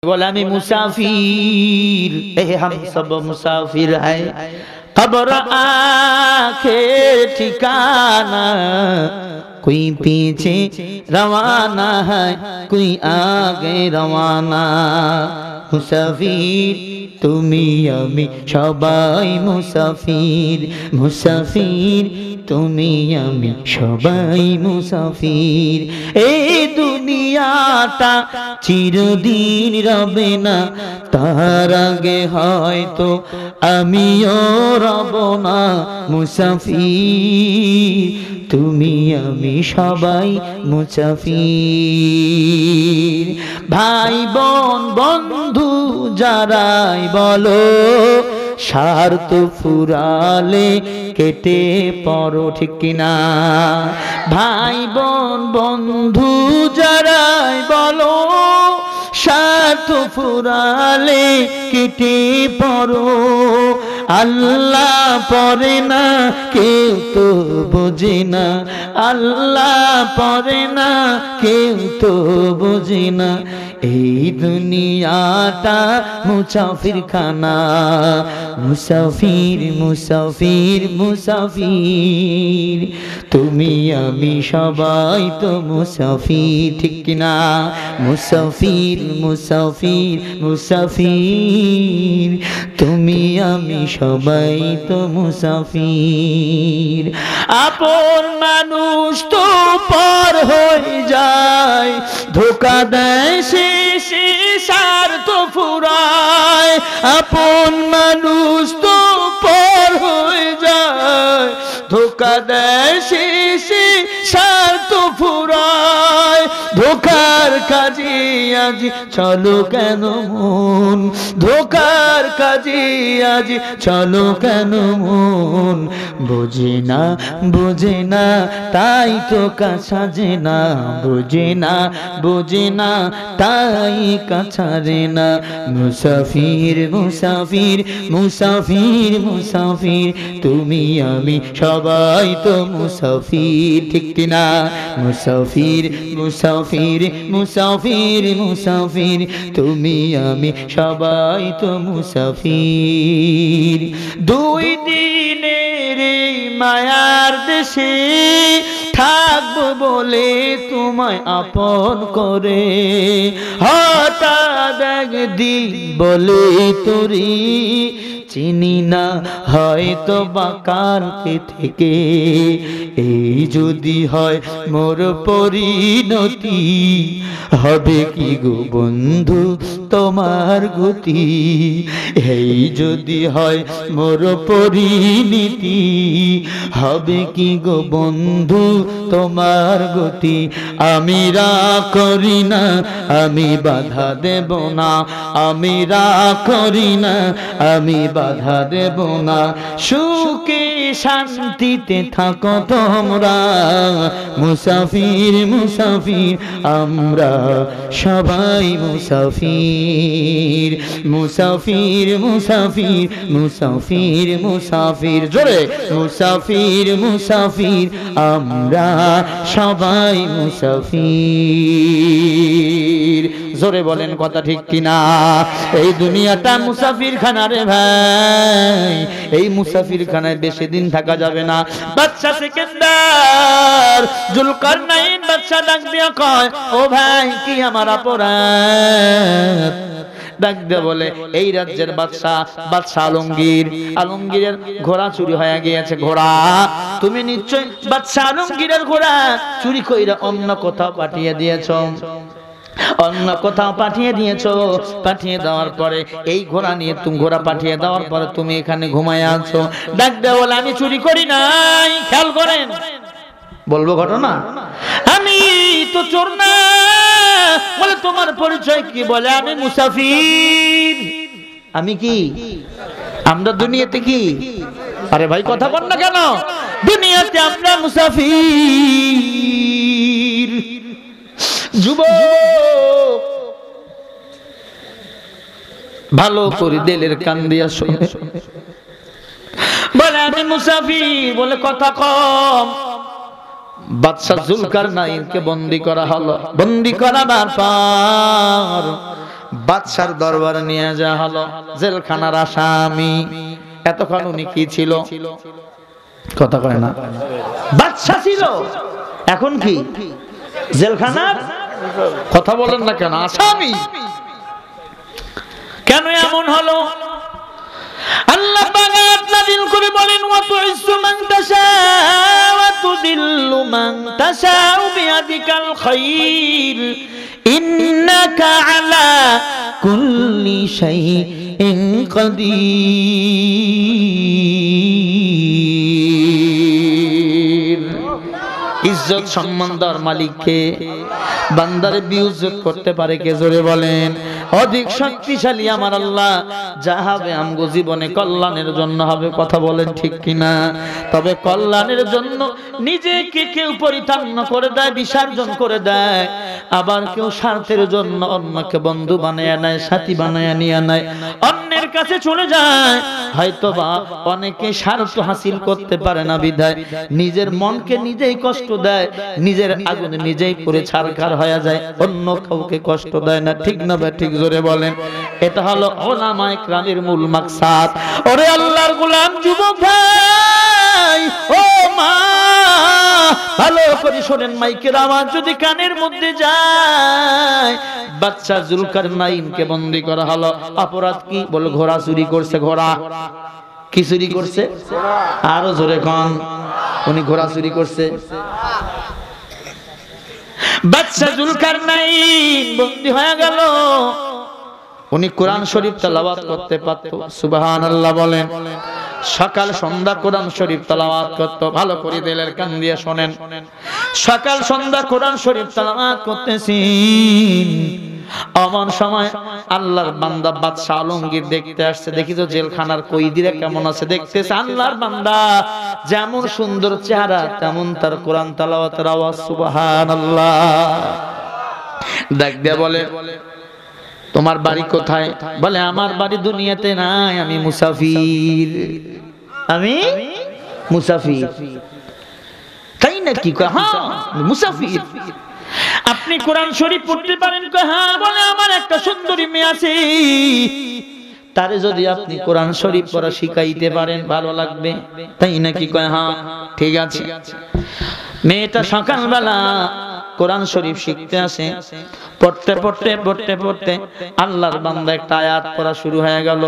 बोला मैं मुसाफिर हम सब मुसाफिर है कब्र आखिर ठिकाना कोई पीछे रवाना है कोई आगे रवाना मुसाफिर तुमी आमी सबाई मुसाफिर मुसाफिर तुमी आमी सबाई मुसाफिर ए दुनियाटा চিরদিন রবে না তার আগে হয়তো আমিও রব না মুসাফির তুমি আমি সবাই মুসাফির ভাই বোন বন্ধু যারাই বলো স্বার্থ ফুরালে কেটে পড়ো ঠিক কিনা ভাই বোন বন্ধু যারাই বলো স্বার্থ ফুরালে কেটে পড়ো আল্লাহ পড়ে না কেউ তো বোঝে না আল্লাহ পড়ে না কেউ তো বোঝে না এই দুনিয়াটা মুসাফির খানা মুসাফির মুসাফির মুসাফির তুমি আমি সবাই তো মুসাফির ঠিক কিনা মুসাফির মুসাফির মুসাফির তুমি আমি সবাই তো মুসাফির আপন মানুষ তো পর হয়ে যায় ধোঁকা দেয় শেষে স্বার্থ ফুরায় আপন মানুষ তো পর হয়ে যায় ধোঁকা দেয় শেষে স্বার্থ ফুরায় ধোঁকার কাজে আজ চলো কেন মন ধোঁকার কাজে আজ চলো কেন মন বোঝে না তাই তো কাছাজে না বোঝে না তাই কাছারে না মুসাফির মুসাফির মুসাফির মুসাফির তুমি আমি সবাই তো মুসাফির ঠিক কিনা মুসাফির মুসাফির মুসাফির মুসাফির তুমি আমি সবাই তো মুসাফির দুই দিনের মায়ার দেশে থাকবো বলে তোমায় আপন করে হঠাৎ একদিন বলে তোরি চিনি না হয়তো বা কালকে থেকে এই যদি হয় মোর পরিণতি হবে কি গো বন্ধু তোমার গতি এই যদি হয় মোর পরিণতি হবে কি গো বন্ধু তোমার গতি আমি রাগ করি না আমি বাধা দেব না আমি রাগ করি না আমি বাধা দেব না সুখে শান্তিতে থাকো তোমরা মুসাফির মুসাফির আমরা সবাই মুসাফির মুসাফির মুসাফির মুসাফির মুসাফির জোরে মুসাফির মুসাফির আমরা সবাই মুসাফির জোরে বলেন কথা ঠিক কিনা এই দুনিয়াটা মুসাফির খানা রে ভাই এই মুসাফির খানায় বেশি দিন থাকা যাবে না বাদশা সিকান্দার জুলকারনাইন বাদশা ডাক দিয়া কয় ও ভাই কি আমার অপরাধ ডাক দিয়ে বলে এই রাজ্যের বাদশা আলমগীরের ঘোড়া চুরি হয়ে গিয়েছে ঘোড়া তুমি নিশ্চয় বাদশা আলমগীরের ঘোড়া চুরি কইরা অন্য কোথাও পাঠিয়ে দিয়েছো অন্য কোথাও পাঠিয়ে দিয়েছো পাঠিয়ে দেওয়ার পরে এই ঘোড়া নিয়ে তুমি ঘোড়া পাঠিয়ে দেওয়ার পরে তুমি এখানে ঘুমায় আছো ডাক দিয়ে বলে আমি চুরি করি নাই খেয়াল করেন বলবো ঘটনা আমি তো চোর না বলে তোমার পরিচয় কি বলে আমি মুসাফির আমি কি আমরা দুনিয়াতে কি আরে ভাই কথা বল না কেন দুনিয়াতে আমরা মুসাফির যুবক ভালো করে দিলের কান দিয়া শোনে বলে আমি মুসাফির বলে কথা কম বাদশা জুলকারনাইনকে বন্দী করা হলো বন্দী করাবার পর বাদশার দরবারে নিয়ে যাওয়া হলো। জেলখানার আসামি। এতক্ষণ উনি কি ছিল? কথা কয় না, বাদশা ছিল। এখন কি? জেলখানার। কথা বলেন না কেন? আসামি। কেন এমন হলো? আল্লাহ পাক নাযিল করে বলেন, ওয়া তুইজ্জু মান তাশা ওয়া তুযিল্লু মান তাশা বিয়াদিকাল খায়র ইন্নাকা আলা কুল্লি শাইইন কাদির। ইজ্জত সম্মান দেওয়ার মালিককে বান্দারে বিইজ্জত করতে পারে কে? জোরে বলেন। অধিক শক্তিশালী আমার আল্লাহ। যা হবে আমগো জীবনে কল্যাণের জন্য হবে। কথা বলেন ঠিক কিনা? তবে কল্যাণের জন্য নিজেকে কেউ পরিত্যাগ করে দেয়, বিসর্জন করে দেয়। আবার কেউ স্বার্থের জন্য অন্যকে বন্ধু বানায় নেয়, সাথী বানায় নিয়ে নেয়, অন্যের কাছে চলে যায়। হয়তোবা অনেকে স্বার্থ হাসিল করতে পারে না বিধায় নিজের মনকে নিজেই কষ্ট দেয়, নিজের আগুনে নিজেই পুড়ে ছারখার হয়ে যায়, অন্য কাউকে কষ্ট দেয় না। ঠিক না বা ঠিক? জোরে বলেন। এটা হলো উলামায়ে কেরামের মূল মাকসাদ। ওরে আল্লাহর গোলাম যুবক ভাই, ও মা, ভালো করে শোনেন। মাইকের আওয়াজ যদি কানের মধ্যে যায়। বাদশা জুলকারনাইনকে বন্দী করা হলো। অপরাধ কি? বলে ঘোড়া চুরি করছে। ঘোড়া কি চুরি করছে? আরো জোরে কোন। উনি ঘোড়া চুরি করছে। বাদশা জুলকারনাইন বন্দী হয়ে গেল। উনি কোরআন শরীফ তেলাওয়াত করতে পারত। সুবহানাল্লাহ বলেন। সকাল সন্ধ্যা কোরআন শরীফ তেলাওয়াত করত। ভালো করে দিলের কান দিয়ে শুনেন। সকাল সন্ধ্যা কোরআন শরীফ তেলাওয়াত করতেছেন। এমন সময় আল্লাহর বান্দা বাদশা আলমগীর দেখতে আসছে। দেখি তো জেলখানার কয়েদিরা কেমন আছে দেখতেছে। আল্লাহর বান্দা যেমন সুন্দর চেহারা তেমন তার কোরআন তেলাওয়াতের আওয়াজ। সুবহানাল্লাহ। দেখ দিয়ে বলে, তোমার বাড়ি কোথায়? বলে, আমার বাড়ি দুনিয়াতে নাই, আমি মুসাফির। আমি মুসাফির। তাই নাকি? হ্যাঁ মুসাফির। আপনি কোরআন শরীফ পড়তে পারেন? হ্যাঁ। বলে, আমার একটা সুন্দরী মেয়ে আছে, তারে যদি আপনি কোরআন শরীফ পড়া শিখাইতে পারেন ভালো লাগবে। তাই নাকি? কয় হ্যাঁ ঠিক আছে। মেয়েটা সকালবেলা কোরআন শরীফ শিখতে আসে। পড়তে পড়তে পড়তে পড়তে আল্লাহর বান্দা একটা আয়াত পড়া শুরু হয়ে গেল।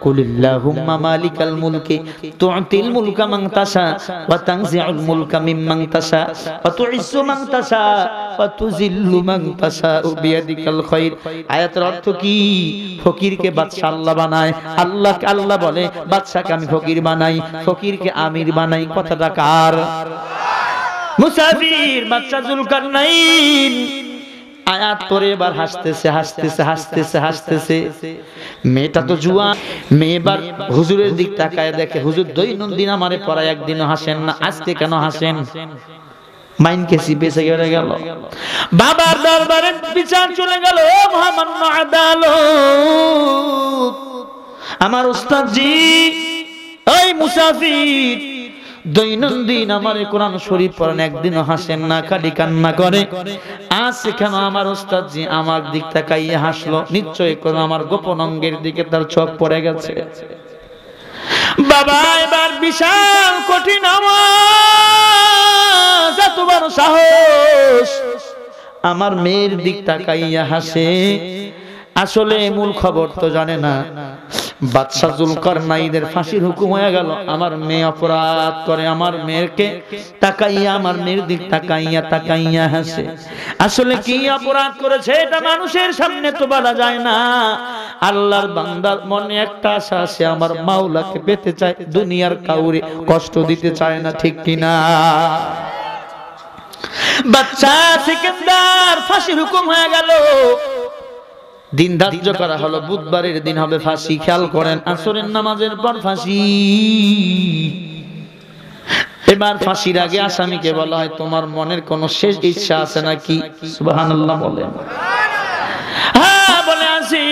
কুলিল্লাহুম্মা মালিকাল মুলকি তু'তিল মুলকা মান তাশা ওয়া তানজিউল মুলকা মিম্মান তাশা ওয়া তুইজ্জু মান তাশা ওয়া তুযিল্লু মান তাশা বিয়াদিকাল খায়র। আয়াতের অর্থ কি? ফকিরকে বাদশা আল্লাহ বানায়। আল্লাহকে আল্লাহ বলে, বাদশাকে আমি ফকির বানাই, ফকিরকে আমির বানাই। কথাটা কার? মুসাফির বাদশা জুলকারনাইন। আয়াত পড়ে এবার হাসতেছে হাসতেছে হাসতেছে হাসতেছে। মেয়েটা তো জুয়ান। মেয়ে এবার হুজুরের দিক তাকায় দেখে, হুজুর দৈনন্দিন আমারে পড়ায়, একদিনও হাসেন না, আজকে কেন হাসেন? মাইন কেসি বেঁচে গেল। বাবার দরবারে বিচার চলে গেল। ও মহামান্য আদালত, আমার উস্তাদজি ওই মুসাফির দৈনন্দিন আমার কোরআন শরীফ পড়েন, একদিনও হাসেন না, খালি কান্না করে। আজ কেন আমার উস্তাদজি আমার দিক তাকাইয়ে হাসলো? নিশ্চয়ই কোন আমার গোপন অঙ্গের দিকে তার চোখ পড়ে গেছে। বাবা এবার বিশাল কঠিন আওয়াজ, এত বড় সাহস, আমার মেয়ের দিক তাকাইয়া হাসে। আসলে মূল খবর তো জানে না। বাদশা জুলকারনাইনের ফাঁসির হুকুম হয়ে গেল। আমার মেয়ে অপরাধ করে, আমার মেয়েকে তাকাইয়া, আমার মেয়ের দিক তাকাইয়া তাকাইয়া হাসে। আসলে কি অপরাধ করেছে এটা মানুষের সামনে তো বলা যায় না। আল্লাহর বান্দার মনে একটা আশা আছে, আমার মাওলাকে পেতে চায়, দুনিয়ার কাউরে কষ্ট দিতে চায় না। ঠিক কিনা? বাদশা সিকান্দার ফাঁসির হুকুম হয়ে গেল। দিন ধার্য করা হলো, বুধবারের দিন হবে ফাঁসি। খেয়াল করেন, আসরের নামাজের পর ফাঁসি। এবার ফাঁসির আগে আসামিকে বলা হয়, তোমার মনের কোন শেষ ইচ্ছা আছে নাকি? সুবহানাল্লাহ বলেন। হ্যাঁ বলে আছি।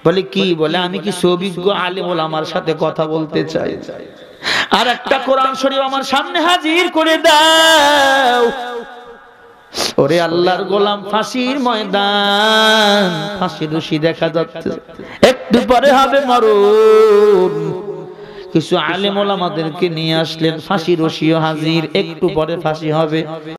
বলে কি? বলে আমি কিছু অভিজ্ঞ আলেম ওলামার সাথে কথা বলতে চাই, আর একটা কোরআন শরীফ আমার সামনে হাজির করে দাও। ওরে আল্লাহর গোলাম, ফাঁসির ময়দান, ফাঁসির রশি দেখা যাচ্ছে, একটু পরে হবে মরণ। কিছু আলেম ওলামাদেরকে নিয়ে আসলেন, ফাঁসির রশিও হাজির, একটু পরে ফাঁসি হবে।